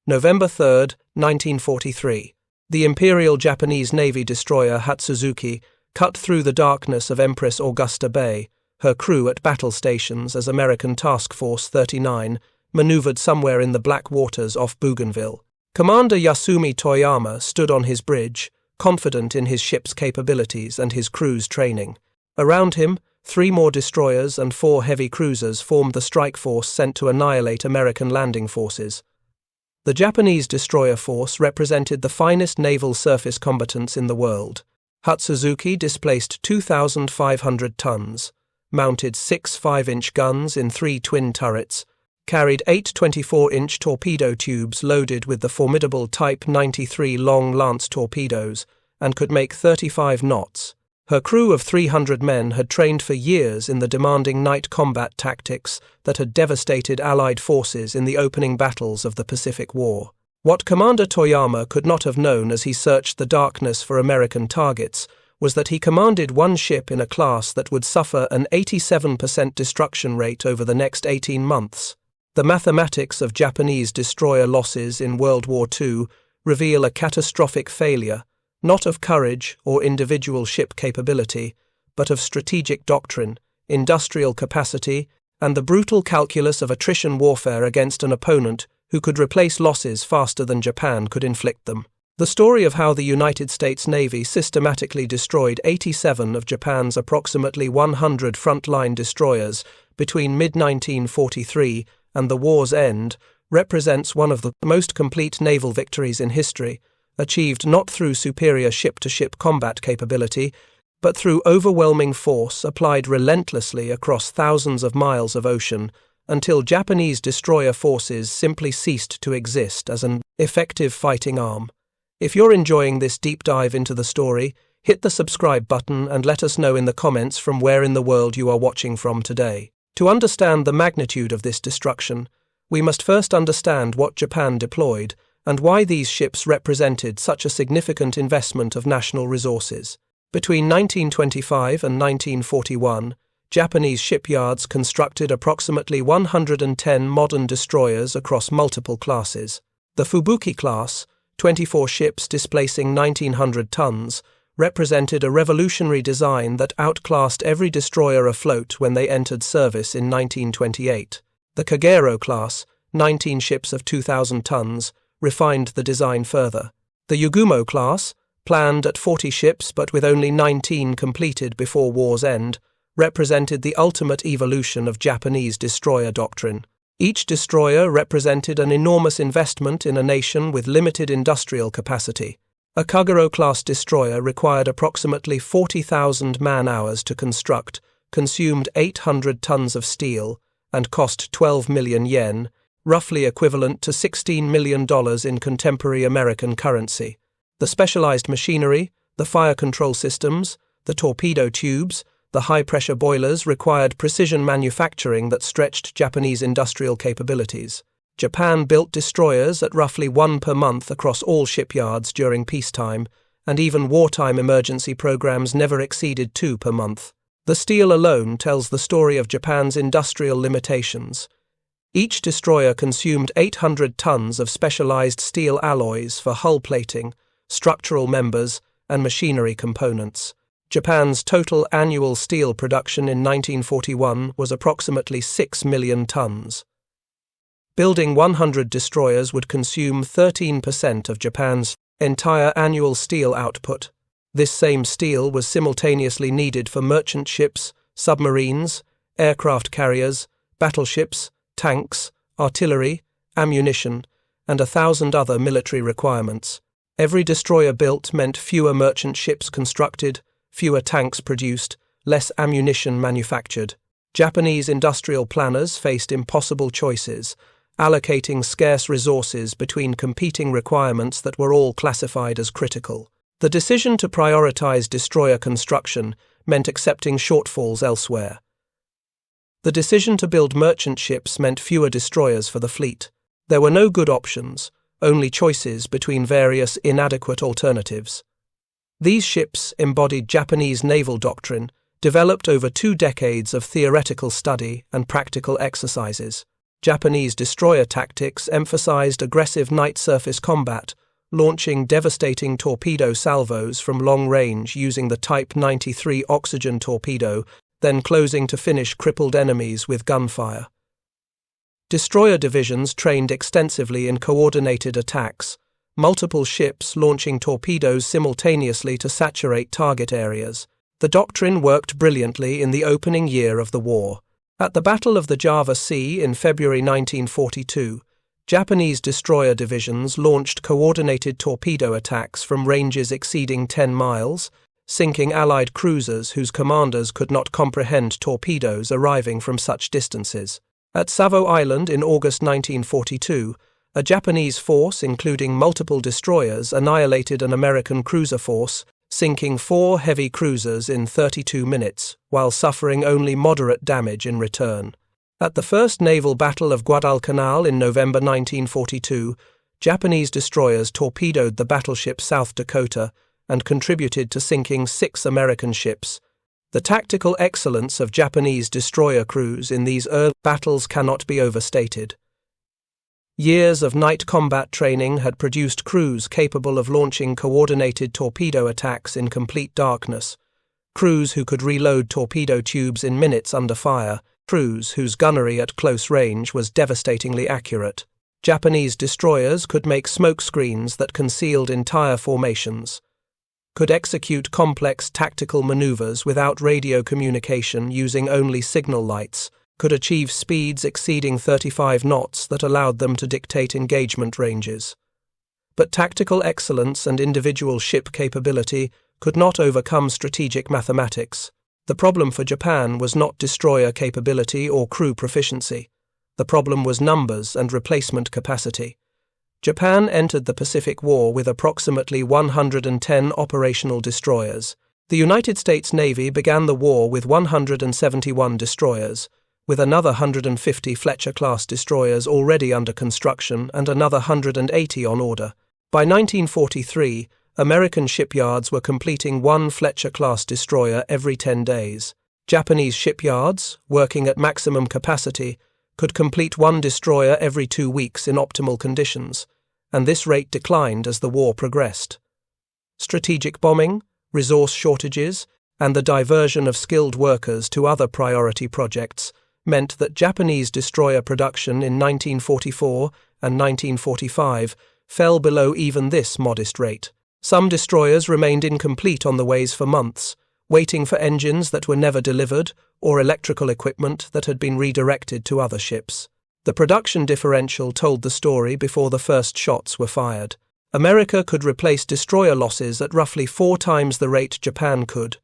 November 3, 1943. The Imperial Japanese Navy destroyer Hatsuzuki cut through the darkness of Empress Augusta Bay, her crew at battle stations as American Task Force 39 maneuvered somewhere in the black waters off Bougainville. Commander Yasumi Toyama stood on his bridge, confident in his ship's capabilities and his crew's training. Around him, 3 more destroyers and 4 heavy cruisers formed the strike force sent to annihilate American landing forces. The Japanese destroyer force represented the finest naval surface combatants in the world. Hatsuzuki displaced 2,500 tons, mounted 6 5-inch guns in 3 twin turrets, carried 8 24-inch torpedo tubes loaded with the formidable Type 93 long lance torpedoes, and could make 35 knots. Her crew of 300 men had trained for years in the demanding night combat tactics that had devastated Allied forces in the opening battles of the Pacific War. What Commander Toyama could not have known as he searched the darkness for American targets was that he commanded one ship in a class that would suffer an 87% destruction rate over the next 18 months. The mathematics of Japanese destroyer losses in World War II reveal a catastrophic failure, not of courage or individual ship capability, but of strategic doctrine, industrial capacity, and the brutal calculus of attrition warfare against an opponent who could replace losses faster than Japan could inflict them. The story of how the United States Navy systematically destroyed 87 of Japan's approximately 100 frontline destroyers between mid-1943 and the war's end represents one of the most complete naval victories in history, achieved not through superior ship-to-ship combat capability, but through overwhelming force applied relentlessly across thousands of miles of ocean until Japanese destroyer forces simply ceased to exist as an effective fighting arm. If you're enjoying this deep dive into the story, hit the subscribe button and let us know in the comments from where in the world you are watching from today. To understand the magnitude of this destruction, we must first understand what Japan deployed and why these ships represented such a significant investment of national resources. Between 1925 and 1941, Japanese shipyards constructed approximately 110 modern destroyers across multiple classes. The Fubuki class, 24 ships displacing 1,900 tons, represented a revolutionary design that outclassed every destroyer afloat when they entered service in 1928. The Kagero class, 19 ships of 2,000 tons, refined the design further. The Yagumo class, planned at 40 ships but with only 19 completed before war's end, represented the ultimate evolution of Japanese destroyer doctrine. Each destroyer represented an enormous investment in a nation with limited industrial capacity. A Kagero-class destroyer required approximately 40,000 man-hours to construct, consumed 800 tons of steel, and cost 12 million yen, roughly equivalent to $16 million in contemporary American currency. The specialized machinery, the fire control systems, the torpedo tubes, the high-pressure boilers required precision manufacturing that stretched Japanese industrial capabilities. Japan built destroyers at roughly 1 per month across all shipyards during peacetime, and even wartime emergency programs never exceeded 2 per month. The steel alone tells the story of Japan's industrial limitations. Each destroyer consumed 800 tons of specialized steel alloys for hull plating, structural members, and machinery components. Japan's total annual steel production in 1941 was approximately 6 million tons. Building 100 destroyers would consume 13% of Japan's entire annual steel output. This same steel was simultaneously needed for merchant ships, submarines, aircraft carriers, battleships, tanks, artillery, ammunition, and 1,000 other military requirements. Every destroyer built meant fewer merchant ships constructed, fewer tanks produced, less ammunition manufactured. Japanese industrial planners faced impossible choices, allocating scarce resources between competing requirements that were all classified as critical. The decision to prioritize destroyer construction meant accepting shortfalls elsewhere. The decision to build merchant ships meant fewer destroyers for the fleet. There were no good options, only choices between various inadequate alternatives. These ships embodied Japanese naval doctrine, developed over 2 decades of theoretical study and practical exercises. Japanese destroyer tactics emphasized aggressive night surface combat, launching devastating torpedo salvos from long range using the Type 93 oxygen torpedo, then closing to finish crippled enemies with gunfire. Destroyer divisions trained extensively in coordinated attacks, multiple ships launching torpedoes simultaneously to saturate target areas. The doctrine worked brilliantly in the opening year of the war. At the Battle of the Java Sea in February 1942, Japanese destroyer divisions launched coordinated torpedo attacks from ranges exceeding 10 miles, sinking Allied cruisers whose commanders could not comprehend torpedoes arriving from such distances. At Savo Island in August 1942, a Japanese force including multiple destroyers annihilated an American cruiser force, sinking 4 heavy cruisers in 32 minutes, while suffering only moderate damage in return. At the First Naval Battle of Guadalcanal in November 1942, Japanese destroyers torpedoed the battleship South Dakota and contributed to sinking 6 American ships. The tactical excellence of Japanese destroyer crews in these early battles cannot be overstated. Years of night combat training had produced crews capable of launching coordinated torpedo attacks in complete darkness, crews who could reload torpedo tubes in minutes under fire, crews whose gunnery at close range was devastatingly accurate. Japanese destroyers could make smoke screens that concealed entire formations, could execute complex tactical maneuvers without radio communication using only signal lights, could achieve speeds exceeding 35 knots that allowed them to dictate engagement ranges. But tactical excellence and individual ship capability could not overcome strategic mathematics. The problem for Japan was not destroyer capability or crew proficiency. The problem was numbers and replacement capacity. Japan entered the Pacific War with approximately 110 operational destroyers. The United States Navy began the war with 171 destroyers, with another 150 Fletcher-class destroyers already under construction and another 180 on order. By 1943, American shipyards were completing 1 Fletcher-class destroyer every 10 days. Japanese shipyards, working at maximum capacity, could complete 1 destroyer every 2 weeks in optimal conditions, and this rate declined as the war progressed. Strategic bombing, resource shortages, and the diversion of skilled workers to other priority projects meant that Japanese destroyer production in 1944 and 1945 fell below even this modest rate. Some destroyers remained incomplete on the ways for months, waiting for engines that were never delivered or electrical equipment that had been redirected to other ships. The production differential told the story before the first shots were fired. America could replace destroyer losses at roughly 4 times the rate Japan could,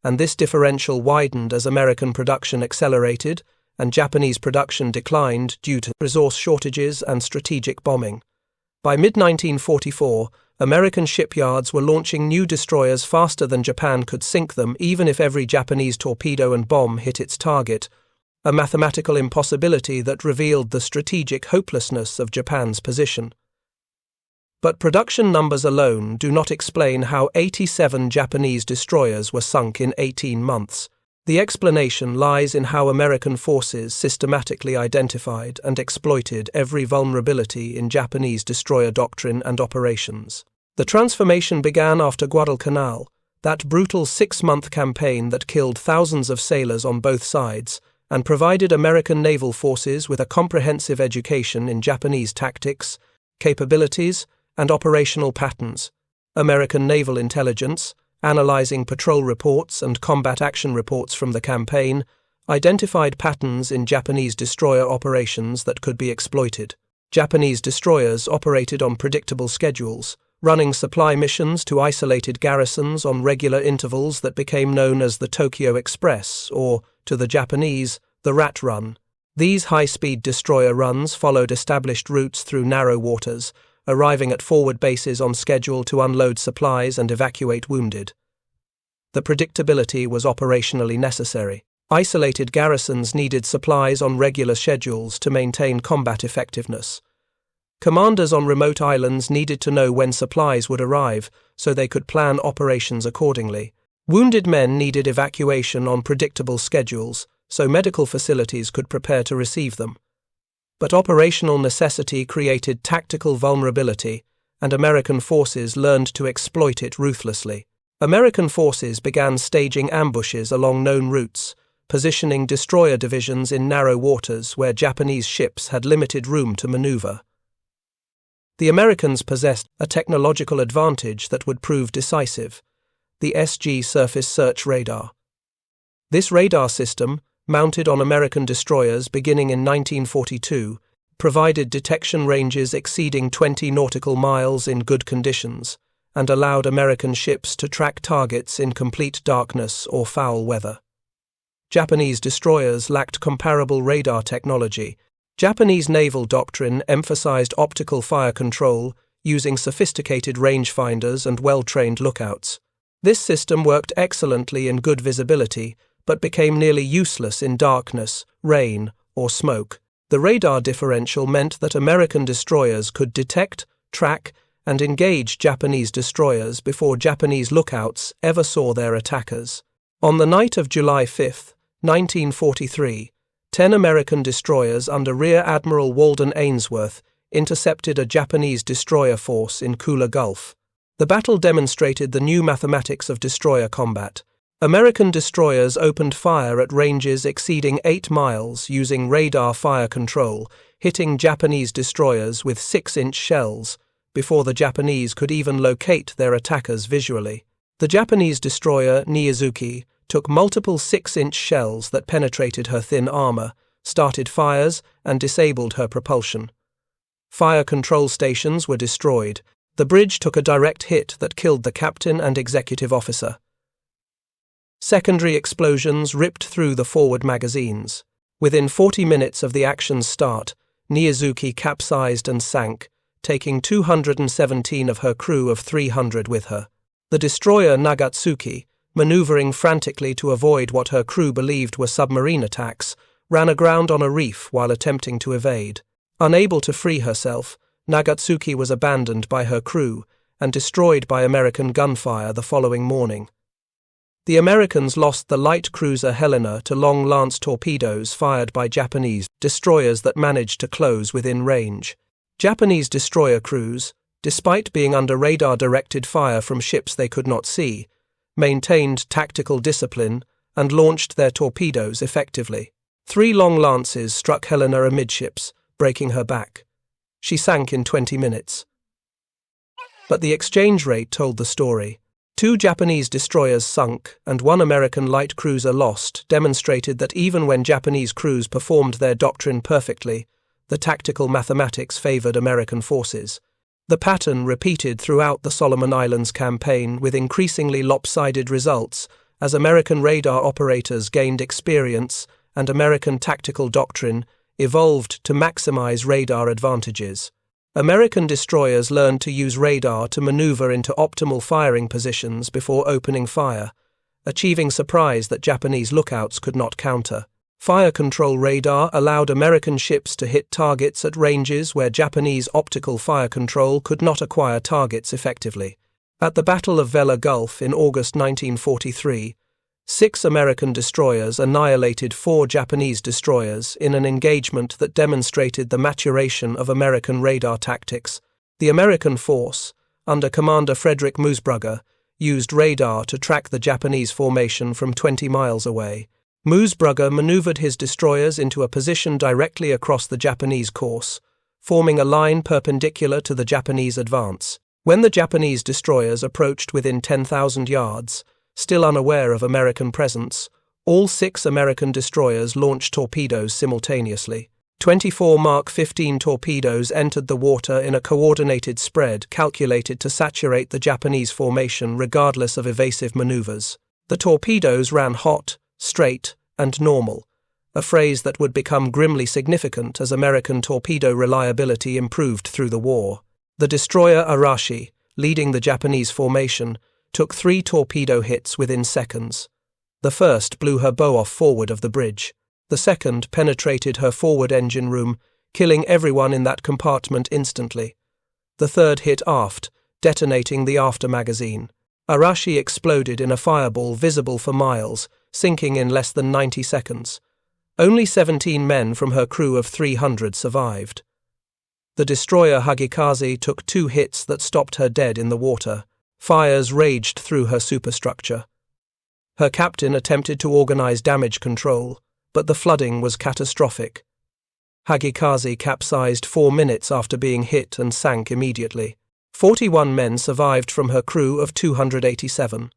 and this differential widened as American production accelerated and Japanese production declined due to resource shortages and strategic bombing. By mid-1944, American shipyards were launching new destroyers faster than Japan could sink them, even if every Japanese torpedo and bomb hit its target, a mathematical impossibility that revealed the strategic hopelessness of Japan's position. But production numbers alone do not explain how 87 Japanese destroyers were sunk in 18 months. The explanation lies in how American forces systematically identified and exploited every vulnerability in Japanese destroyer doctrine and operations. The transformation began after Guadalcanal, that brutal 6-month campaign that killed thousands of sailors on both sides and provided American naval forces with a comprehensive education in Japanese tactics, capabilities, and operational patterns. American naval intelligence, analyzing patrol reports and combat action reports from the campaign, identified patterns in Japanese destroyer operations that could be exploited. Japanese destroyers operated on predictable schedules, running supply missions to isolated garrisons on regular intervals that became known as the Tokyo Express, or, to the Japanese, the Rat Run. These high-speed destroyer runs followed established routes through narrow waters, arriving at forward bases on schedule to unload supplies and evacuate wounded. The predictability was operationally necessary. Isolated garrisons needed supplies on regular schedules to maintain combat effectiveness. Commanders on remote islands needed to know when supplies would arrive so they could plan operations accordingly. Wounded men needed evacuation on predictable schedules so medical facilities could prepare to receive them. But operational necessity created tactical vulnerability, and American forces learned to exploit it ruthlessly. American forces began staging ambushes along known routes, positioning destroyer divisions in narrow waters where Japanese ships had limited room to maneuver. The Americans possessed a technological advantage that would prove decisive: the SG surface search radar. This radar system, mounted on American destroyers beginning in 1942, provided detection ranges exceeding 20 nautical miles in good conditions, and allowed American ships to track targets in complete darkness or foul weather. Japanese destroyers lacked comparable radar technology. Japanese naval doctrine emphasized optical fire control using sophisticated rangefinders and well-trained lookouts. This system worked excellently in good visibility, but became nearly useless in darkness, rain, or smoke. The radar differential meant that American destroyers could detect, track, and engage Japanese destroyers before Japanese lookouts ever saw their attackers. On the night of July 5, 1943, 10 American destroyers under Rear Admiral Walden Ainsworth intercepted a Japanese destroyer force in Kula Gulf. The battle demonstrated the new mathematics of destroyer combat. American destroyers opened fire at ranges exceeding 8 miles using radar fire control, hitting Japanese destroyers with 6-inch shells before the Japanese could even locate their attackers visually. The Japanese destroyer Niizuki took multiple 6-inch shells that penetrated her thin armor, started fires, and disabled her propulsion. Fire control stations were destroyed. The bridge took a direct hit that killed the captain and executive officer. Secondary explosions ripped through the forward magazines. Within 40 minutes of the action's start, Niizuki capsized and sank, taking 217 of her crew of 300 with her. The destroyer Nagatsuki, maneuvering frantically to avoid what her crew believed were submarine attacks, ran aground on a reef while attempting to evade. Unable to free herself, Nagatsuki was abandoned by her crew and destroyed by American gunfire the following morning. The Americans lost the light cruiser Helena to long lance torpedoes fired by Japanese destroyers that managed to close within range. Japanese destroyer crews, despite being under radar-directed fire from ships they could not see, maintained tactical discipline and launched their torpedoes effectively. 3 long lances struck Helena amidships, breaking her back. She sank in 20 minutes. But the exchange rate told the story. 2 Japanese destroyers sunk and 1 American light cruiser lost demonstrated that even when Japanese crews performed their doctrine perfectly, the tactical mathematics favored American forces. The pattern repeated throughout the Solomon Islands campaign with increasingly lopsided results as American radar operators gained experience and American tactical doctrine evolved to maximize radar advantages. American destroyers learned to use radar to maneuver into optimal firing positions before opening fire, achieving surprise that Japanese lookouts could not counter. Fire control radar allowed American ships to hit targets at ranges where Japanese optical fire control could not acquire targets effectively. At the Battle of Vela Gulf in August 1943, 6 American destroyers annihilated 4 Japanese destroyers in an engagement that demonstrated the maturation of American radar tactics. The American force, under Commander Frederick Moosbrugger, used radar to track the Japanese formation from 20 miles away. Moosbrugger maneuvered his destroyers into a position directly across the Japanese course, forming a line perpendicular to the Japanese advance. When the Japanese destroyers approached within 10,000 yards, still unaware of American presence, all 6 American destroyers launched torpedoes simultaneously. 24 Mark 15 torpedoes entered the water in a coordinated spread calculated to saturate the Japanese formation regardless of evasive maneuvers. The torpedoes ran hot, straight, and normal, a phrase that would become grimly significant as American torpedo reliability improved through the war. The destroyer Arashi, leading the Japanese formation, took 3 torpedo hits within seconds. The first blew her bow off forward of the bridge. The second penetrated her forward engine room, killing everyone in that compartment instantly. The third hit aft, detonating the after magazine. Arashi exploded in a fireball visible for miles, sinking in less than 90 seconds. Only 17 men from her crew of 300 survived. The destroyer Hagikaze took 2 hits that stopped her dead in the water. Fires raged through her superstructure. Her captain attempted to organize damage control, but the flooding was catastrophic. Hagikaze capsized 4 minutes after being hit and sank immediately. 41 men survived from her crew of 287.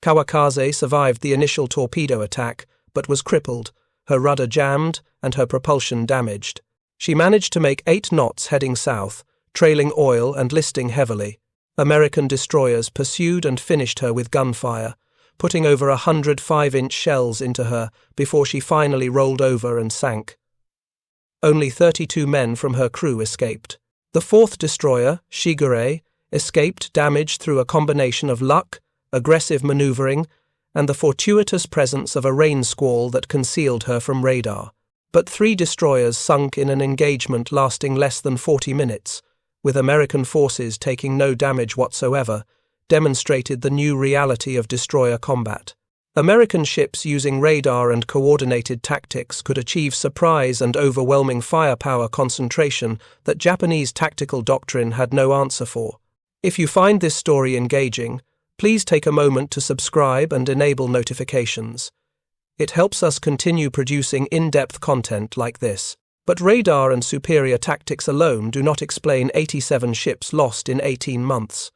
Kawakaze survived the initial torpedo attack, but was crippled, her rudder jammed, and her propulsion damaged. She managed to make 8 knots heading south, trailing oil and listing heavily. American destroyers pursued and finished her with gunfire, putting over 100 5-inch shells into her before she finally rolled over and sank. Only 32 men from her crew escaped. The 4th destroyer, Shigure, escaped damage through a combination of luck, aggressive maneuvering, and the fortuitous presence of a rain squall that concealed her from radar. But 3 destroyers sunk in an engagement lasting less than 40 minutes, with American forces taking no damage whatsoever, demonstrated the new reality of destroyer combat. American ships using radar and coordinated tactics could achieve surprise and overwhelming firepower concentration that Japanese tactical doctrine had no answer for. If you find this story engaging, please take a moment to subscribe and enable notifications. It helps us continue producing in-depth content like this. But radar and superior tactics alone do not explain 87 ships lost in 18 months.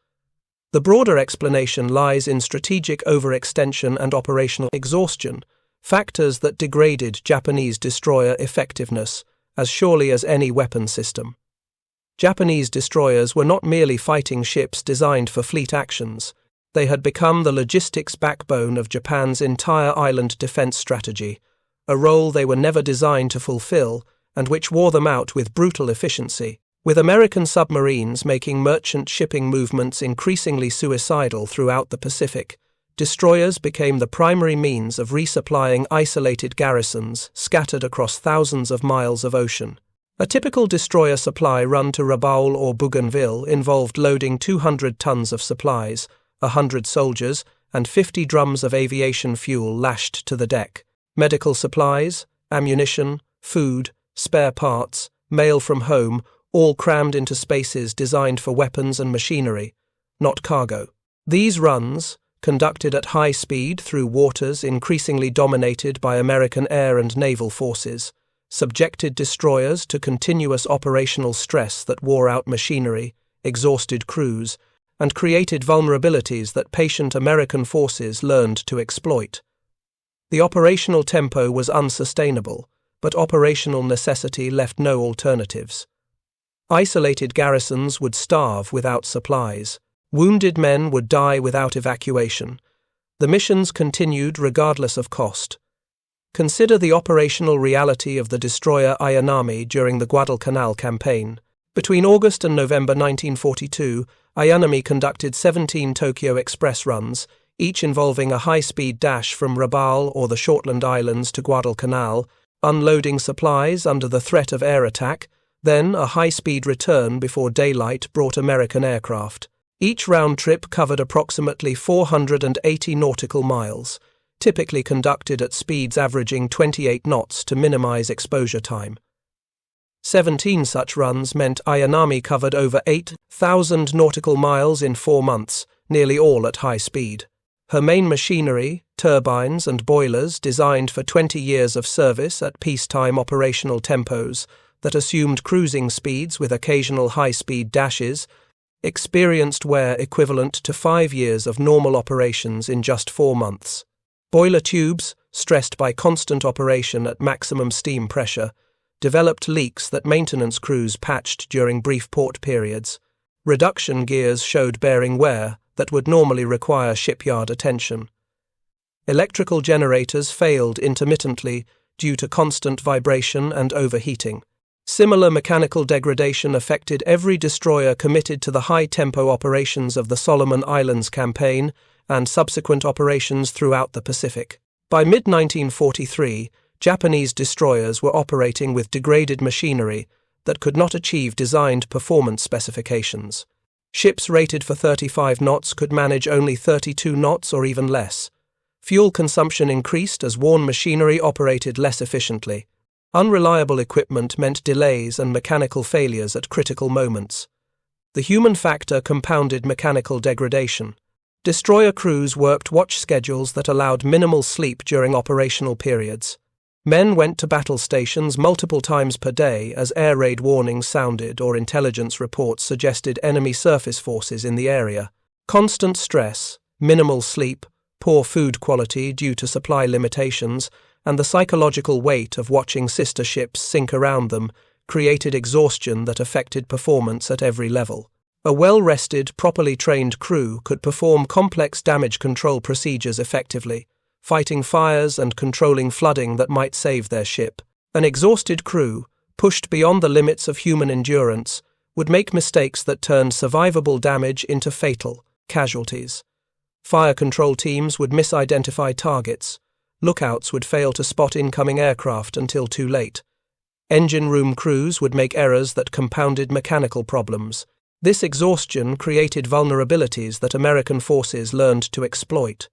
The broader explanation lies in strategic overextension and operational exhaustion, factors that degraded Japanese destroyer effectiveness as surely as any weapon system. Japanese destroyers were not merely fighting ships designed for fleet actions. They had become the logistics backbone of Japan's entire island defense strategy, a role they were never designed to fulfill and which wore them out with brutal efficiency. With American submarines making merchant shipping movements increasingly suicidal throughout the Pacific, destroyers became the primary means of resupplying isolated garrisons scattered across thousands of miles of ocean. A typical destroyer supply run to Rabaul or Bougainville involved loading 200 tons of supplies, 100 soldiers, and 50 drums of aviation fuel lashed to the deck. Medical supplies, ammunition, food, spare parts, mail from home, all crammed into spaces designed for weapons and machinery, not cargo. These runs, conducted at high speed through waters increasingly dominated by American air and naval forces, subjected destroyers to continuous operational stress that wore out machinery, exhausted crews, and created vulnerabilities that patient American forces learned to exploit. The operational tempo was unsustainable, but operational necessity left no alternatives. Isolated garrisons would starve without supplies. Wounded men would die without evacuation. The missions continued regardless of cost. Consider the operational reality of the destroyer Ayanami during the Guadalcanal campaign. Between August and November 1942, Ayanami conducted 17 Tokyo Express runs, each involving a high-speed dash from Rabaul or the Shortland Islands to Guadalcanal, unloading supplies under the threat of air attack, then a high-speed return before daylight brought American aircraft. Each round trip covered approximately 480 nautical miles, typically conducted at speeds averaging 28 knots to minimize exposure time. 17 such runs meant Ayanami covered over 8,000 nautical miles in 4 months, nearly all at high speed. Her main machinery, turbines and boilers designed for 20 years of service at peacetime operational tempos that assumed cruising speeds with occasional high-speed dashes, experienced wear equivalent to 5 years of normal operations in just 4 months. Boiler tubes, stressed by constant operation at maximum steam pressure, developed leaks that maintenance crews patched during brief port periods. Reduction gears showed bearing wear that would normally require shipyard attention. Electrical generators failed intermittently due to constant vibration and overheating. Similar mechanical degradation affected every destroyer committed to the high-tempo operations of the Solomon Islands campaign and subsequent operations throughout the Pacific. By mid-1943, Japanese destroyers were operating with degraded machinery that could not achieve designed performance specifications. Ships rated for 35 knots could manage only 32 knots or even less. Fuel consumption increased as worn machinery operated less efficiently. Unreliable equipment meant delays and mechanical failures at critical moments. The human factor compounded mechanical degradation. Destroyer crews worked watch schedules that allowed minimal sleep during operational periods. Men went to battle stations multiple times per day as air raid warnings sounded or intelligence reports suggested enemy surface forces in the area. Constant stress, minimal sleep, poor food quality due to supply limitations, and the psychological weight of watching sister ships sink around them created exhaustion that affected performance at every level. A well-rested, properly trained crew could perform complex damage control procedures effectively, fighting fires and controlling flooding that might save their ship. An exhausted crew, pushed beyond the limits of human endurance, would make mistakes that turned survivable damage into fatal casualties. Fire control teams would misidentify targets. Lookouts would fail to spot incoming aircraft until too late. Engine room crews would make errors that compounded mechanical problems. This exhaustion created vulnerabilities that American forces learned to exploit.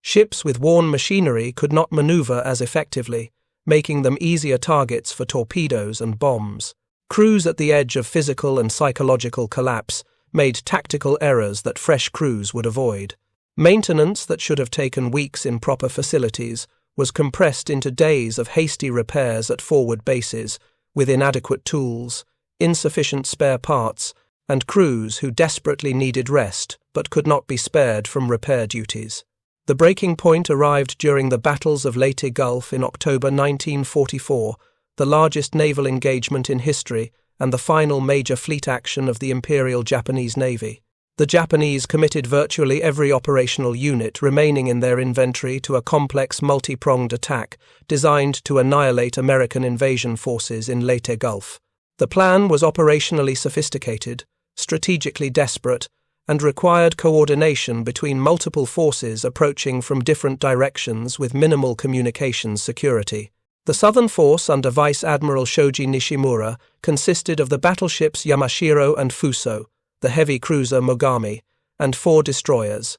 Ships with worn machinery could not maneuver as effectively, making them easier targets for torpedoes and bombs. Crews at the edge of physical and psychological collapse made tactical errors that fresh crews would avoid. Maintenance that should have taken weeks in proper facilities was compressed into days of hasty repairs at forward bases, with inadequate tools, insufficient spare parts, and crews who desperately needed rest but could not be spared from repair duties. The breaking point arrived during the battles of Leyte Gulf in October 1944, the largest naval engagement in history and the final major fleet action of the Imperial Japanese Navy. The Japanese committed virtually every operational unit remaining in their inventory to a complex multi-pronged attack designed to annihilate American invasion forces in Leyte Gulf. The plan was operationally sophisticated, strategically desperate, and required coordination between multiple forces approaching from different directions with minimal communications security. The Southern Force under Vice Admiral Shoji Nishimura consisted of the battleships Yamashiro and Fuso, the heavy cruiser Mogami, and 4 destroyers,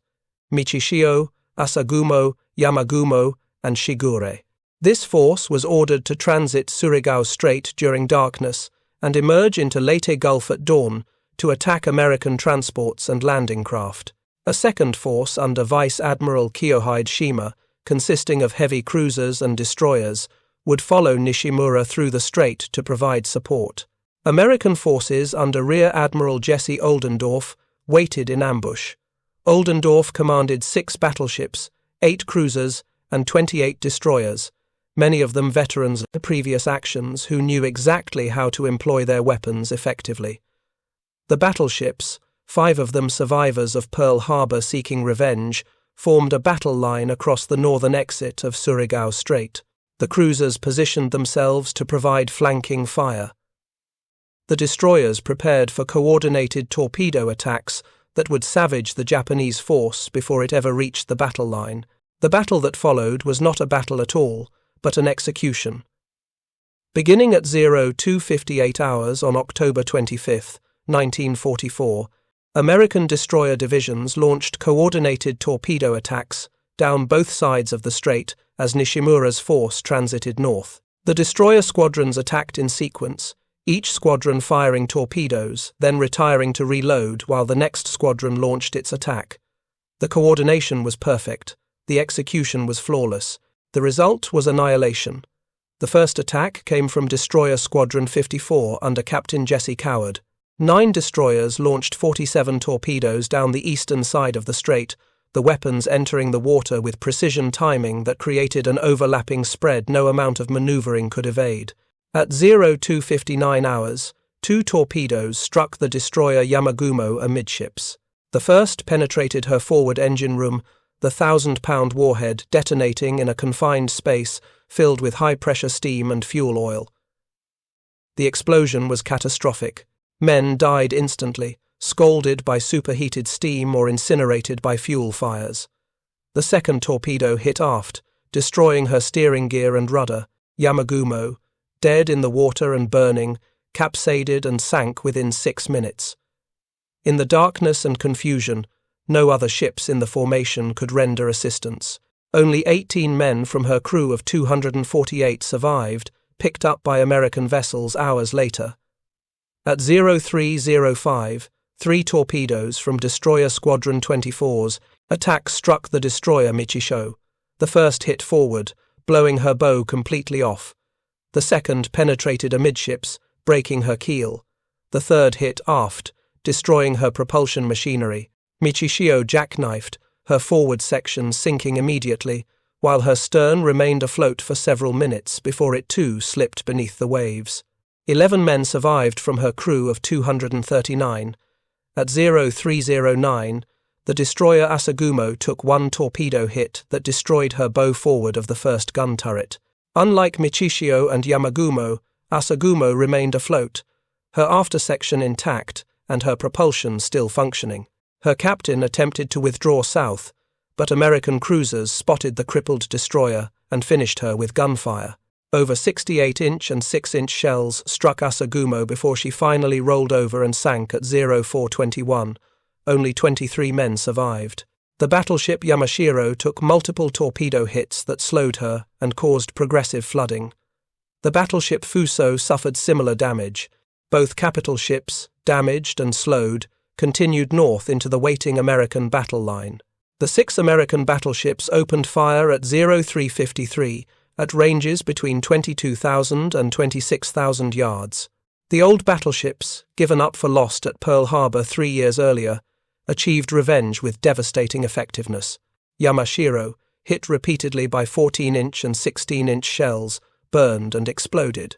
Michishio, Asagumo, Yamagumo, and Shigure. This force was ordered to transit Surigao Strait during darkness and emerge into Leyte Gulf at dawn to attack American transports and landing craft. A second force under Vice Admiral Kiyohide Shima, consisting of heavy cruisers and destroyers, would follow Nishimura through the strait to provide support. American forces under Rear Admiral Jesse Oldendorf waited in ambush. Oldendorf commanded 6 battleships, 8 cruisers, and 28 destroyers, many of them veterans of previous actions who knew exactly how to employ their weapons effectively. The battleships, 5 of them survivors of Pearl Harbor seeking revenge, formed a battle line across the northern exit of Surigao Strait. The cruisers positioned themselves to provide flanking fire. The destroyers prepared for coordinated torpedo attacks that would savage the Japanese force before it ever reached the battle line. The battle that followed was not a battle at all, but an execution. Beginning at 02:58 hours on October 25, 1944, American destroyer divisions launched coordinated torpedo attacks down both sides of the strait as Nishimura's force transited north. The destroyer squadrons attacked in sequence, each squadron firing torpedoes, then retiring to reload while the next squadron launched its attack. The coordination was perfect, the execution was flawless, the result was annihilation. The first attack came from Destroyer Squadron 54 under Captain Jesse Coward. 9 destroyers launched 47 torpedoes down the eastern side of the strait, the weapons entering the water with precision timing that created an overlapping spread no amount of maneuvering could evade. At 02:59 hours, 2 torpedoes struck the destroyer Yamagumo amidships. The first penetrated her forward engine room, the 1,000-pound warhead detonating in a confined space filled with high-pressure steam and fuel oil. The explosion was catastrophic. Men died instantly, scalded by superheated steam or incinerated by fuel fires. The second torpedo hit aft, destroying her steering gear and rudder. Yamagumo, dead in the water and burning, capsized and sank within 6 minutes. In the darkness and confusion, no other ships in the formation could render assistance. Only 18 men from her crew of 248 survived, picked up by American vessels hours later. At 03:05, 3 torpedoes from Destroyer Squadron 24's attack struck the destroyer Michisho. The first hit forward, blowing her bow completely off. The second penetrated amidships, breaking her keel. The third hit aft, destroying her propulsion machinery. Michisho jackknifed, her forward section sinking immediately, while her stern remained afloat for several minutes before it too slipped beneath the waves. 11 men survived from her crew of 239. At 03:09, the destroyer Asagumo took 1 torpedo hit that destroyed her bow forward of the first gun turret. Unlike Michisho and Yamagumo, Asagumo remained afloat, her aftersection intact and her propulsion still functioning. Her captain attempted to withdraw south, but American cruisers spotted the crippled destroyer and finished her with gunfire. Over 68-inch and 6-inch shells struck Asagumo before she finally rolled over and sank at 04:21. Only 23 men survived. The battleship Yamashiro took multiple torpedo hits that slowed her and caused progressive flooding. The battleship Fuso suffered similar damage. Both capital ships, damaged and slowed, continued north into the waiting American battle line. The 6 American battleships opened fire at 03:53 at ranges between 22,000 and 26,000 yards. The old battleships, given up for lost at Pearl Harbor 3 years earlier, achieved revenge with devastating effectiveness. Yamashiro, hit repeatedly by 14-inch and 16-inch shells, burned and exploded.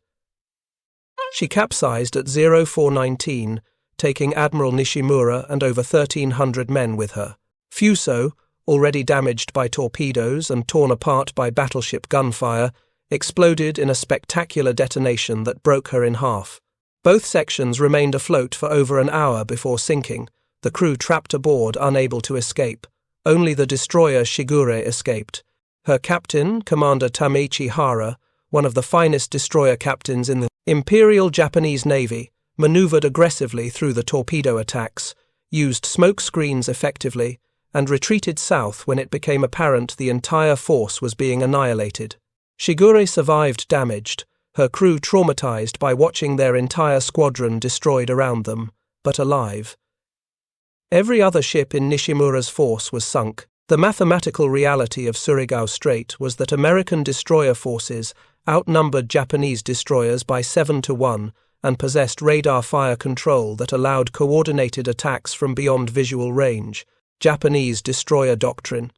She capsized at 04:19, taking Admiral Nishimura and over 1,300 men with her. Fuso, already damaged by torpedoes and torn apart by battleship gunfire, exploded in a spectacular detonation that broke her in half. Both sections remained afloat for over an hour before sinking, the crew trapped aboard unable to escape. Only the destroyer Shigure escaped. Her captain, Commander Tameichi Hara, one of the finest destroyer captains in the Imperial Japanese Navy, maneuvered aggressively through the torpedo attacks, used smoke screens effectively, and retreated south when it became apparent the entire force was being annihilated. Shigure survived damaged, her crew traumatized by watching their entire squadron destroyed around them, but alive. Every other ship in Nishimura's force was sunk. The mathematical reality of Surigao Strait was that American destroyer forces outnumbered Japanese destroyers by 7-1 and possessed radar fire control that allowed coordinated attacks from beyond visual range. Japanese destroyer doctrine,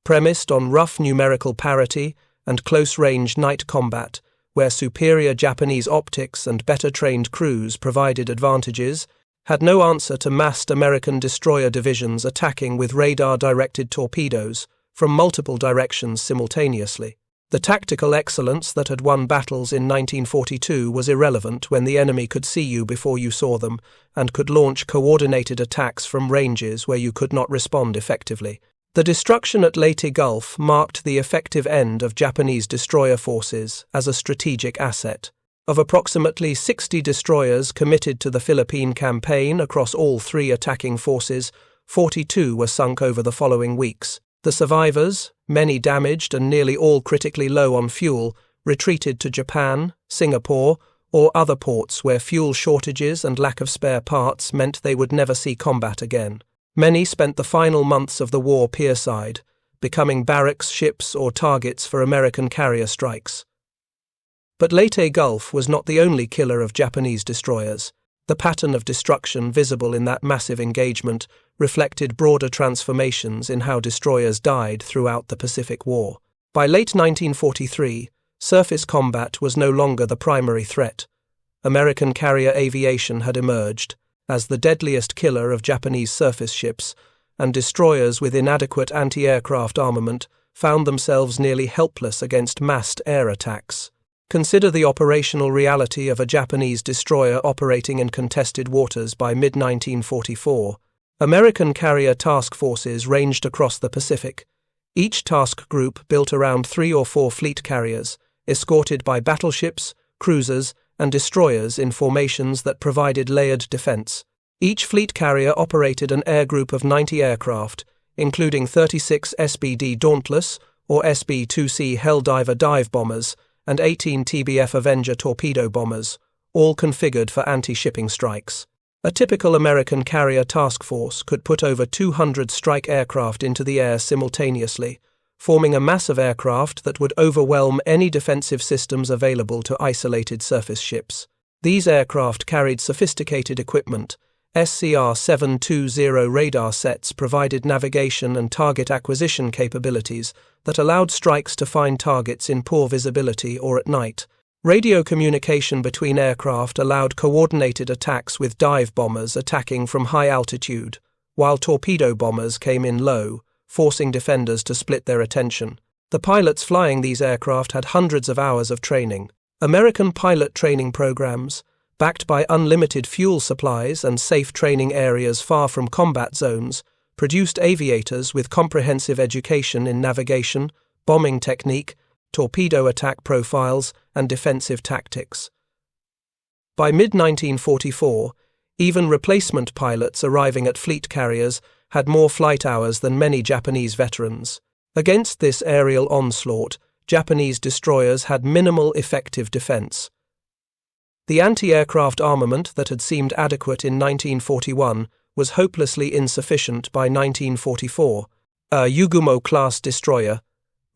premised on rough numerical parity and close-range night combat, where superior Japanese optics and better-trained crews provided advantages, had no answer to massed American destroyer divisions attacking with radar-directed torpedoes from multiple directions simultaneously. The tactical excellence that had won battles in 1942 was irrelevant when the enemy could see you before you saw them and could launch coordinated attacks from ranges where you could not respond effectively. The destruction at Leyte Gulf marked the effective end of Japanese destroyer forces as a strategic asset. Of approximately 60 destroyers committed to the Philippine campaign across all 3 attacking forces, 42 were sunk over the following weeks. The survivors, many damaged and nearly all critically low on fuel, retreated to Japan, Singapore, or other ports where fuel shortages and lack of spare parts meant they would never see combat again. Many spent the final months of the war pierside, becoming barracks ships or targets for American carrier strikes. But Leyte Gulf was not the only killer of Japanese destroyers. The pattern of destruction visible in that massive engagement reflected broader transformations in how destroyers died throughout the Pacific War. By late 1943, surface combat was no longer the primary threat. American carrier aviation had emerged as the deadliest killer of Japanese surface ships, and destroyers with inadequate anti-aircraft armament found themselves nearly helpless against massed air attacks. Consider the operational reality of a Japanese destroyer operating in contested waters by mid-1944. American carrier task forces ranged across the Pacific. Each task group built around 3 or 4 fleet carriers, escorted by battleships, cruisers, and destroyers in formations that provided layered defense. Each fleet carrier operated an air group of 90 aircraft, including 36 SBD Dauntless, or SB-2C Helldiver dive bombers, and 18 TBF Avenger torpedo bombers, all configured for anti-shipping strikes. A typical American carrier task force could put over 200 strike aircraft into the air simultaneously, forming a mass of aircraft that would overwhelm any defensive systems available to isolated surface ships. These aircraft carried sophisticated equipment. SCR-720 radar sets provided navigation and target acquisition capabilities that allowed strikes to find targets in poor visibility or at night. Radio communication between aircraft allowed coordinated attacks with dive bombers attacking from high altitude, while torpedo bombers came in low, forcing defenders to split their attention. The pilots flying these aircraft had hundreds of hours of training. American pilot training programs, backed by unlimited fuel supplies and safe training areas far from combat zones, produced aviators with comprehensive education in navigation, bombing technique, torpedo attack profiles, and defensive tactics. By mid-1944, even replacement pilots arriving at fleet carriers had more flight hours than many Japanese veterans. Against this aerial onslaught, Japanese destroyers had minimal effective defense. The anti-aircraft armament that had seemed adequate in 1941 was hopelessly insufficient by 1944. A Yugumo-class destroyer,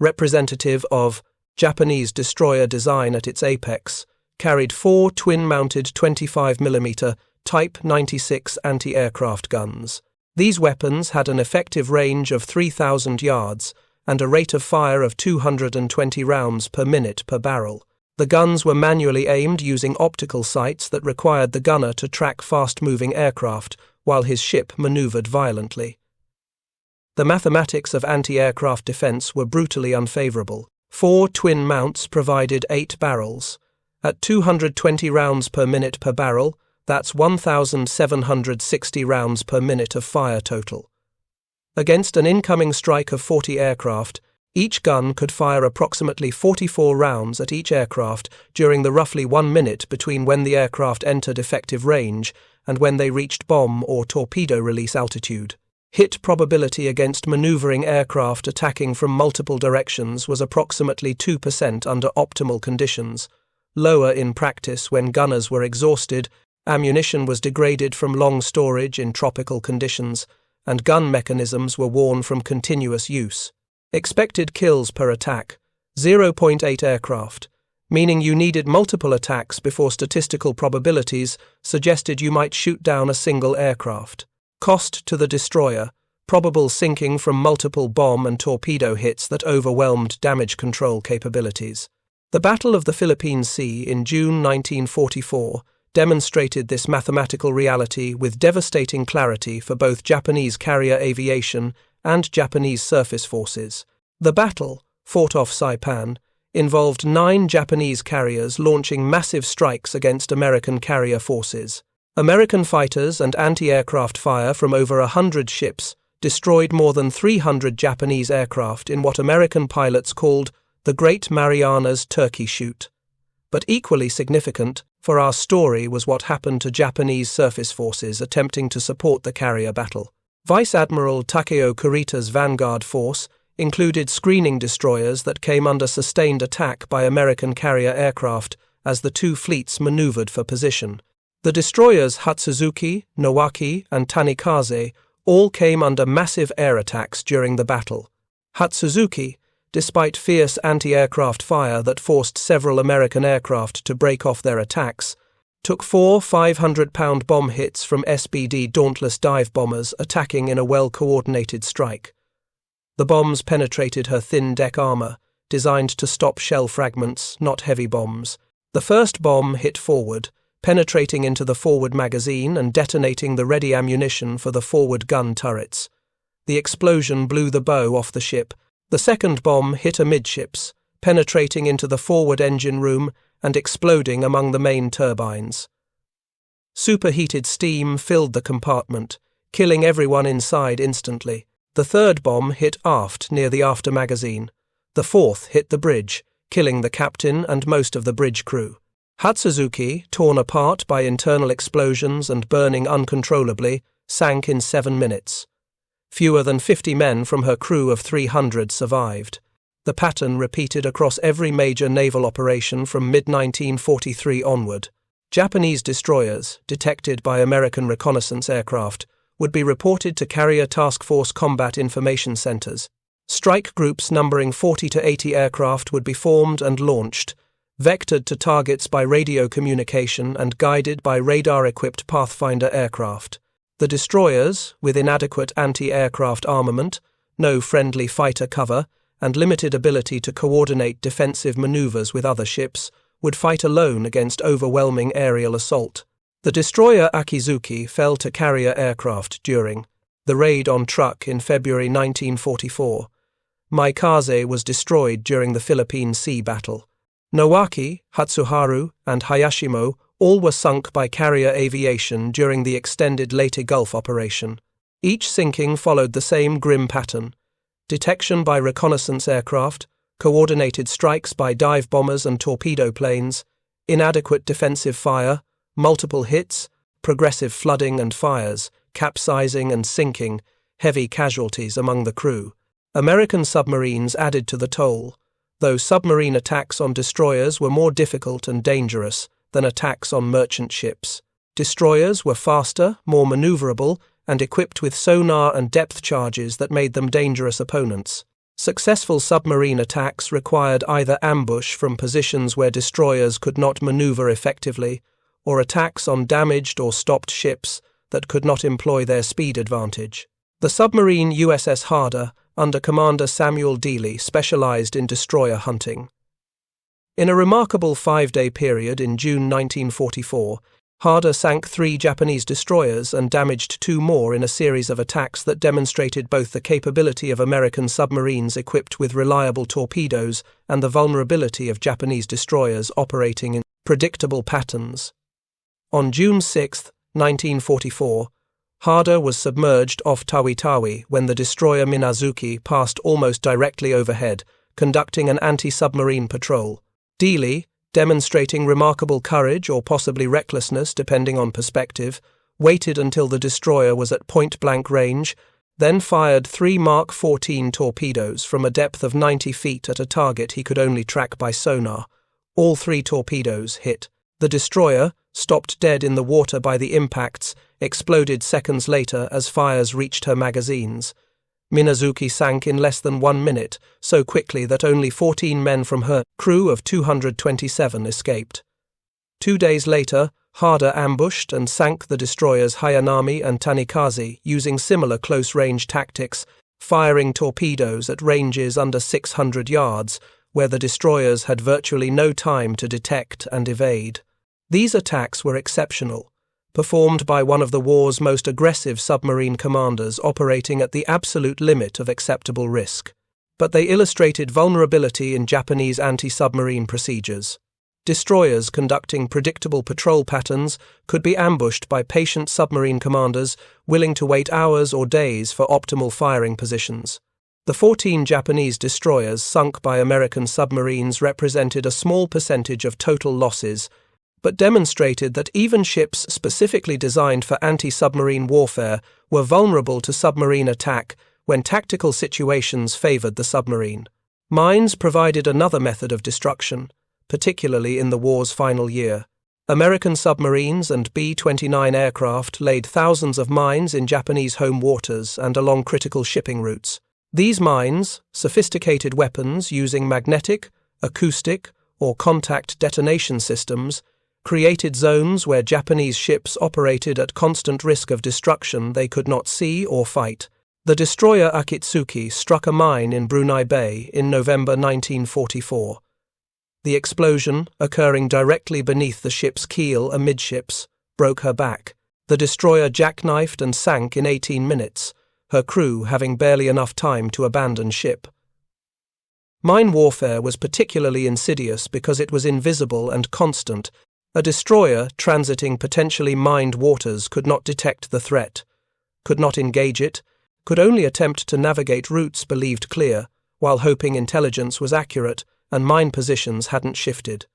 representative of Japanese destroyer design at its apex, carried 4 twin-mounted 25mm Type 96 anti-aircraft guns. These weapons had an effective range of 3,000 yards and a rate of fire of 220 rounds per minute per barrel. The guns were manually aimed using optical sights that required the gunner to track fast-moving aircraft while his ship maneuvered violently. The mathematics of anti-aircraft defense were brutally unfavorable. 4 twin mounts provided 8 barrels. At 220 rounds per minute per barrel, that's 1,760 rounds per minute of fire total. Against an incoming strike of 40 aircraft, each gun could fire approximately 44 rounds at each aircraft during the roughly 1 minute between when the aircraft entered effective range and when they reached bomb or torpedo release altitude. Hit probability against maneuvering aircraft attacking from multiple directions was approximately 2% under optimal conditions, lower in practice when gunners were exhausted, ammunition was degraded from long storage in tropical conditions, and gun mechanisms were worn from continuous use. Expected kills per attack, 0.8 aircraft, meaning you needed multiple attacks before statistical probabilities suggested you might shoot down a single aircraft. Cost to the destroyer, probable sinking from multiple bomb and torpedo hits that overwhelmed damage control capabilities. The Battle of the Philippine Sea in June 1944 demonstrated this mathematical reality with devastating clarity for both Japanese carrier aviation and Japanese surface forces. The battle, fought off Saipan, involved 9 Japanese carriers launching massive strikes against American carrier forces. American fighters and anti-aircraft fire from over 100 ships destroyed more than 300 Japanese aircraft in what American pilots called the Great Marianas Turkey Shoot. But equally significant for our story was what happened to Japanese surface forces attempting to support the carrier battle. Vice Admiral Takeo Kurita's vanguard force included screening destroyers that came under sustained attack by American carrier aircraft as the two fleets maneuvered for position. The destroyers Hatsuzuki, Nowaki, and Tanikaze all came under massive air attacks during the battle. Hatsuzuki, despite fierce anti-aircraft fire that forced several American aircraft to break off their attacks, took 4 500-pound bomb hits from SBD Dauntless dive bombers attacking in a well-coordinated strike. The bombs penetrated her thin deck armor, designed to stop shell fragments, not heavy bombs. The first bomb hit forward, penetrating into the forward magazine and detonating the ready ammunition for the forward gun turrets. The explosion blew the bow off the ship. The second bomb hit amidships, penetrating into the forward engine room and exploding among the main turbines. Superheated steam filled the compartment, killing everyone inside instantly. The third bomb hit aft near the after magazine. The fourth hit the bridge, killing the captain and most of the bridge crew. Hatsuzuki, torn apart by internal explosions and burning uncontrollably, sank in 7 minutes. Fewer than 50 men from her crew of 300 survived. The pattern repeated across every major naval operation from mid-1943 onward. Japanese destroyers, detected by American reconnaissance aircraft, would be reported to Carrier Task Force Combat Information Centers. Strike groups numbering 40 to 80 aircraft would be formed and launched, vectored to targets by radio communication and guided by radar-equipped Pathfinder aircraft. The destroyers, with inadequate anti-aircraft armament, no friendly fighter cover, and limited ability to coordinate defensive maneuvers with other ships, would fight alone against overwhelming aerial assault. The destroyer Akizuki fell to carrier aircraft during the raid on Truk in February 1944. Maikaze was destroyed during the Philippine Sea battle. Nowaki, Hatsuharu, and Hayashimo all were sunk by carrier aviation during the extended Leyte Gulf operation. Each sinking followed the same grim pattern: detection by reconnaissance aircraft, coordinated strikes by dive bombers and torpedo planes, inadequate defensive fire, multiple hits, progressive flooding and fires, capsizing and sinking, heavy casualties among the crew. American submarines added to the toll, though submarine attacks on destroyers were more difficult and dangerous than attacks on merchant ships. Destroyers were faster, more maneuverable, and equipped with sonar and depth charges that made them dangerous opponents. Successful submarine attacks required either ambush from positions where destroyers could not maneuver effectively, or attacks on damaged or stopped ships that could not employ their speed advantage. The submarine USS Harder, under Commander Samuel Dealey, specialized in destroyer hunting. In a remarkable 5-day period in June 1944, Harder sank 3 Japanese destroyers and damaged 2 more in a series of attacks that demonstrated both the capability of American submarines equipped with reliable torpedoes and the vulnerability of Japanese destroyers operating in predictable patterns. On June 6, 1944, Harder was submerged off Tawi-Tawi when the destroyer Minazuki passed almost directly overhead, conducting an anti-submarine patrol. Dealey, demonstrating remarkable courage or possibly recklessness depending on perspective, waited until the destroyer was at point-blank range, then fired 3 Mark 14 torpedoes from a depth of 90 feet at a target he could only track by sonar. All 3 torpedoes hit. The destroyer, stopped dead in the water by the impacts, exploded seconds later as fires reached her magazines. Minazuki sank in less than 1 minute, so quickly that only 14 men from her crew of 227 escaped. 2 days later, Harder ambushed and sank the destroyers Hayanami and Tanikaze using similar close-range tactics, firing torpedoes at ranges under 600 yards, where the destroyers had virtually no time to detect and evade. These attacks were exceptional, performed by one of the war's most aggressive submarine commanders operating at the absolute limit of acceptable risk. But they illustrated vulnerability in Japanese anti-submarine procedures. Destroyers conducting predictable patrol patterns could be ambushed by patient submarine commanders willing to wait hours or days for optimal firing positions. The 14 Japanese destroyers sunk by American submarines represented a small percentage of total losses, but demonstrated that even ships specifically designed for anti-submarine warfare were vulnerable to submarine attack when tactical situations favored the submarine. Mines provided another method of destruction, particularly in the war's final year. American submarines and B-29 aircraft laid thousands of mines in Japanese home waters and along critical shipping routes. These mines, sophisticated weapons using magnetic, acoustic, or contact detonation systems, created zones where Japanese ships operated at constant risk of destruction they could not see or fight. The destroyer Akitsuki struck a mine in Brunei Bay in November 1944. The explosion, occurring directly beneath the ship's keel amidships, broke her back. The destroyer jackknifed and sank in 18 minutes, her crew having barely enough time to abandon ship. Mine warfare was particularly insidious because it was invisible and constant. A destroyer transiting potentially mined waters could not detect the threat, could not engage it, could only attempt to navigate routes believed clear, while hoping intelligence was accurate and mine positions hadn't shifted.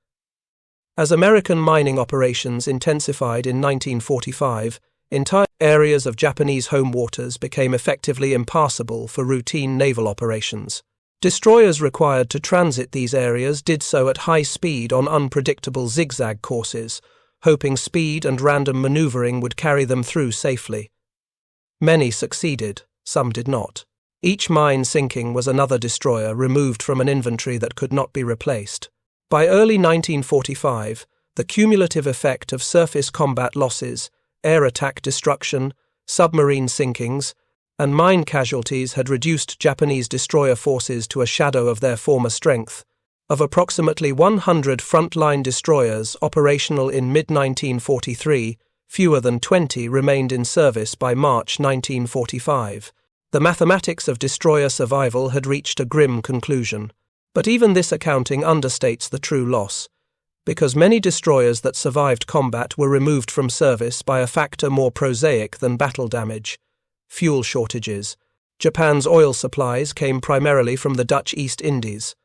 As American mining operations intensified in 1945, entire areas of Japanese home waters became effectively impassable for routine naval operations. Destroyers required to transit these areas did so at high speed on unpredictable zigzag courses, hoping speed and random maneuvering would carry them through safely. Many succeeded, some did not. Each mine sinking was another destroyer removed from an inventory that could not be replaced. By early 1945, the cumulative effect of surface combat losses, air attack destruction, submarine sinkings, and mine casualties had reduced Japanese destroyer forces to a shadow of their former strength. Of approximately 100 frontline destroyers operational in mid-1943, fewer than 20 remained in service by March 1945. The mathematics of destroyer survival had reached a grim conclusion. But even this accounting understates the true loss, because many destroyers that survived combat were removed from service by a factor more prosaic than battle damage: fuel shortages. Japan's oil supplies came primarily from the Dutch East Indies.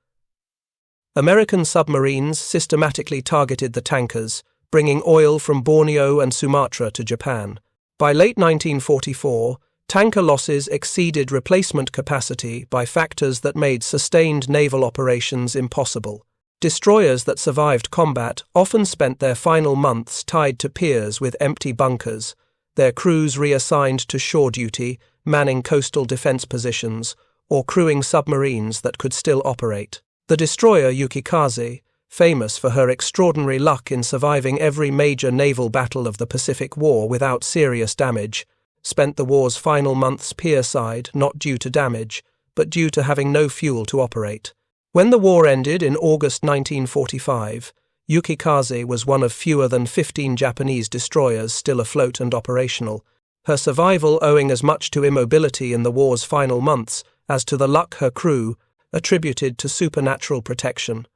American submarines systematically targeted the tankers, bringing oil from Borneo and Sumatra to Japan. By late 1944, tanker losses exceeded replacement capacity by factors that made sustained naval operations impossible. Destroyers that survived combat often spent their final months tied to piers with empty bunkers, their crews reassigned to shore duty, manning coastal defense positions, or crewing submarines that could still operate. The destroyer Yukikaze, famous for her extraordinary luck in surviving every major naval battle of the Pacific War without serious damage, spent the war's final months pierside not due to damage, but due to having no fuel to operate. When the war ended in August 1945, Yukikaze was one of fewer than 15 Japanese destroyers still afloat and operational, her survival owing as much to immobility in the war's final months as to the luck her crew attributed to supernatural protection.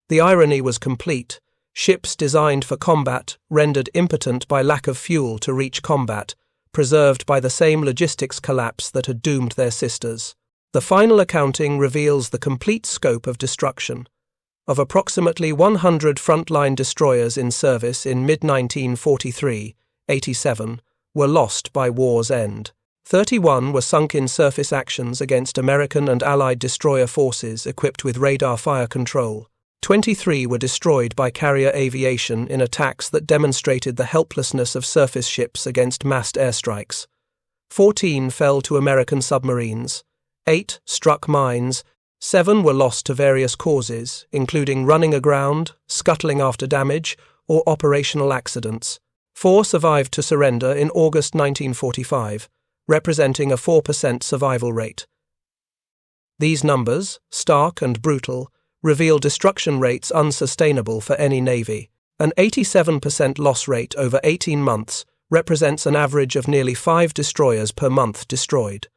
The irony was complete. Ships designed for combat, rendered impotent by lack of fuel to reach combat, preserved by the same logistics collapse that had doomed their sisters. The final accounting reveals the complete scope of destruction. Of approximately 100 frontline destroyers in service in mid-1943, 87 were lost by war's end. 31 were sunk in surface actions against American and Allied destroyer forces equipped with radar fire control. 23 were destroyed by carrier aviation in attacks that demonstrated the helplessness of surface ships against massed airstrikes. 14 fell to American submarines. 8 struck mines. 7 were lost to various causes, including running aground, scuttling after damage, or operational accidents. 4 survived to surrender in August 1945, representing a 4% survival rate. These numbers, stark and brutal, reveal destruction rates unsustainable for any navy. An 87% loss rate over 18 months represents an average of nearly 5 destroyers per month destroyed.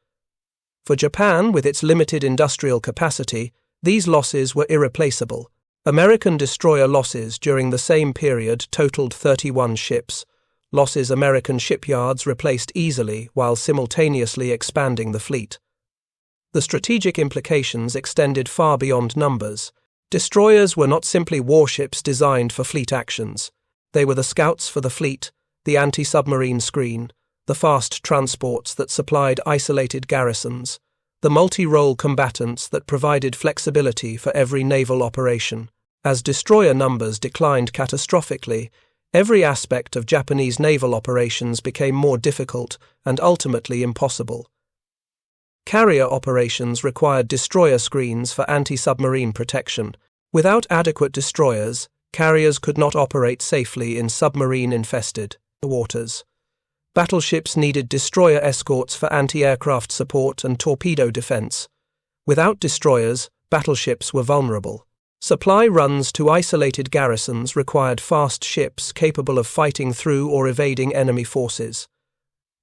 For Japan, with its limited industrial capacity, these losses were irreplaceable. American destroyer losses during the same period totaled 31 ships, losses American shipyards replaced easily while simultaneously expanding the fleet. The strategic implications extended far beyond numbers. Destroyers were not simply warships designed for fleet actions. They were the scouts for the fleet, the anti-submarine screen, the fast transports that supplied isolated garrisons, the multi-role combatants that provided flexibility for every naval operation. As destroyer numbers declined catastrophically, every aspect of Japanese naval operations became more difficult and ultimately impossible. Carrier operations required destroyer screens for anti-submarine protection. Without adequate destroyers, carriers could not operate safely in submarine-infested waters. Battleships needed destroyer escorts for anti-aircraft support and torpedo defense. Without destroyers, battleships were vulnerable. Supply runs to isolated garrisons required fast ships capable of fighting through or evading enemy forces.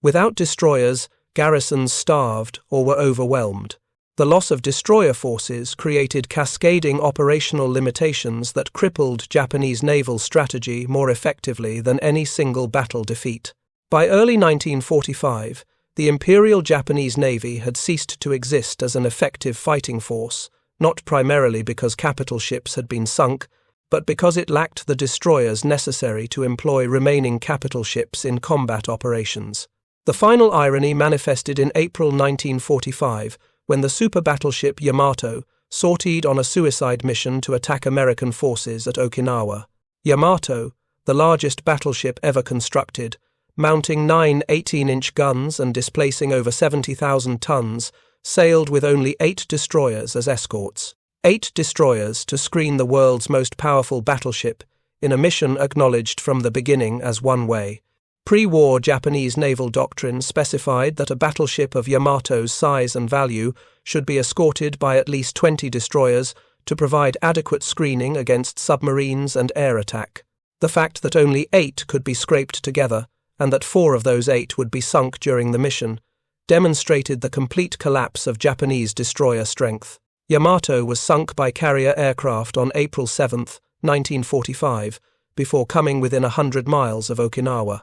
Without destroyers, garrisons starved or were overwhelmed. The loss of destroyer forces created cascading operational limitations that crippled Japanese naval strategy more effectively than any single battle defeat. By early 1945, the Imperial Japanese Navy had ceased to exist as an effective fighting force, not primarily because capital ships had been sunk, but because it lacked the destroyers necessary to employ remaining capital ships in combat operations. The final irony manifested in April 1945, when the super battleship Yamato sortied on a suicide mission to attack American forces at Okinawa. Yamato, the largest battleship ever constructed, mounting 9 18-inch guns and displacing over 70,000 tons, sailed with only 8 destroyers as escorts. 8 destroyers to screen the world's most powerful battleship in a mission acknowledged from the beginning as one-way. Pre-war Japanese naval doctrine specified that a battleship of Yamato's size and value should be escorted by at least 20 destroyers to provide adequate screening against submarines and air attack. The fact that only 8 could be scraped together, and that 4 of those 8 would be sunk during the mission, demonstrated the complete collapse of Japanese destroyer strength. Yamato was sunk by carrier aircraft on April 7, 1945, before coming within 100 miles of Okinawa.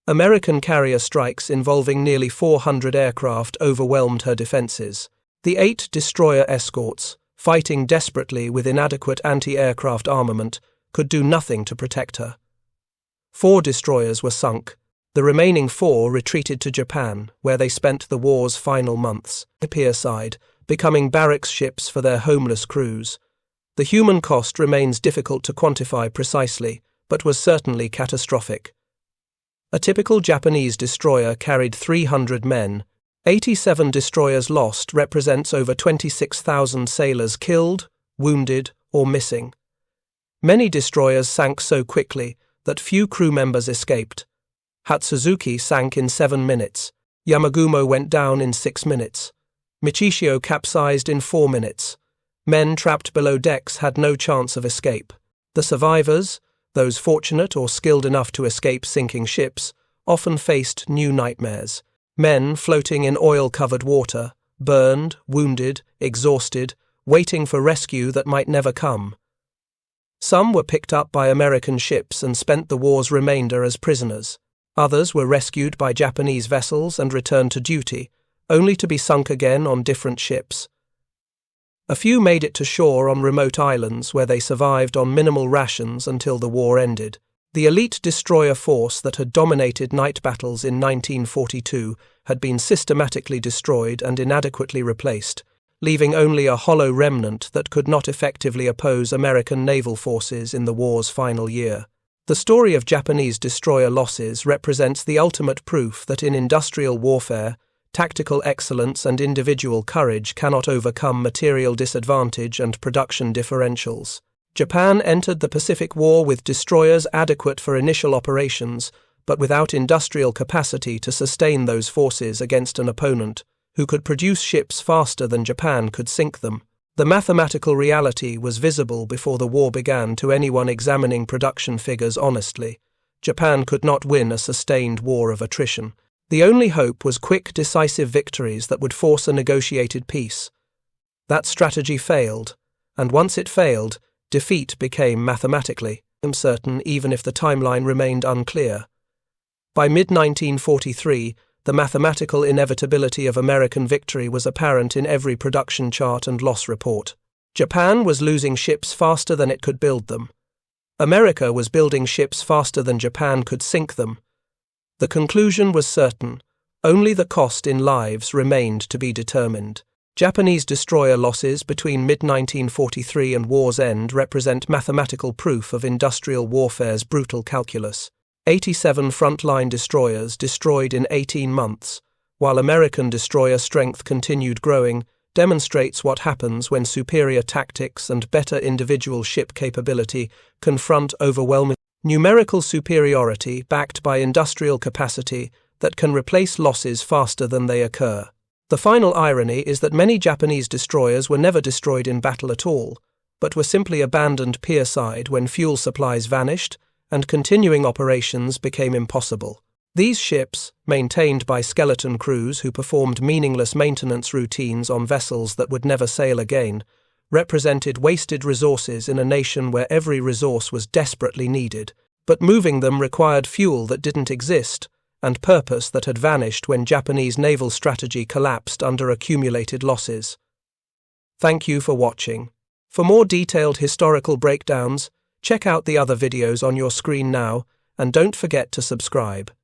American carrier strikes involving nearly 400 aircraft overwhelmed her defenses. The 8 destroyer escorts, fighting desperately with inadequate anti-aircraft armament, could do nothing to protect her. 4 destroyers were sunk. The remaining 4 retreated to Japan, where they spent the war's final months, pierside, becoming barracks ships for their homeless crews. The human cost remains difficult to quantify precisely, but was certainly catastrophic. A typical Japanese destroyer carried 300 men. 87 destroyers lost represents over 26,000 sailors killed, wounded, or missing. Many destroyers sank so quickly that few crew members escaped. Hatsuzuki sank in 7 minutes. Yamagumo went down in 6 minutes. Michishio capsized in 4 minutes. Men trapped below decks had no chance of escape. The survivors, those fortunate or skilled enough to escape sinking ships, often faced new nightmares. Men floating in oil-covered water, burned, wounded, exhausted, waiting for rescue that might never come. Some were picked up by American ships and spent the war's remainder as prisoners. Others were rescued by Japanese vessels and returned to duty, only to be sunk again on different ships. A few made it to shore on remote islands where they survived on minimal rations until the war ended. The elite destroyer force that had dominated night battles in 1942 had been systematically destroyed and inadequately replaced, leaving only a hollow remnant that could not effectively oppose American naval forces in the war's final year. The story of Japanese destroyer losses represents the ultimate proof that in industrial warfare, tactical excellence and individual courage cannot overcome material disadvantage and production differentials. Japan entered the Pacific War with destroyers adequate for initial operations, but without industrial capacity to sustain those forces against an opponent who could produce ships faster than Japan could sink them. The mathematical reality was visible before the war began to anyone examining production figures honestly. Japan could not win a sustained war of attrition. The only hope was quick, decisive victories that would force a negotiated peace. That strategy failed, and once it failed, defeat became mathematically uncertain even if the timeline remained unclear. By mid-1943, the mathematical inevitability of American victory was apparent in every production chart and loss report. Japan was losing ships faster than it could build them. America was building ships faster than Japan could sink them. The conclusion was certain. Only the cost in lives remained to be determined. Japanese destroyer losses between mid-1943 and war's end represent mathematical proof of industrial warfare's brutal calculus. 87 frontline destroyers destroyed in 18 months, while American destroyer strength continued growing, demonstrates what happens when superior tactics and better individual ship capability confront overwhelming numerical superiority backed by industrial capacity that can replace losses faster than they occur. The final irony is that many Japanese destroyers were never destroyed in battle at all, but were simply abandoned pierside when fuel supplies vanished and continuing operations became impossible. These ships, maintained by skeleton crews who performed meaningless maintenance routines on vessels that would never sail again, represented wasted resources in a nation where every resource was desperately needed, but moving them required fuel that didn't exist and purpose that had vanished when Japanese naval strategy collapsed under accumulated losses. Thank you for watching. For more detailed historical breakdowns, check out the other videos on your screen now, and don't forget to subscribe.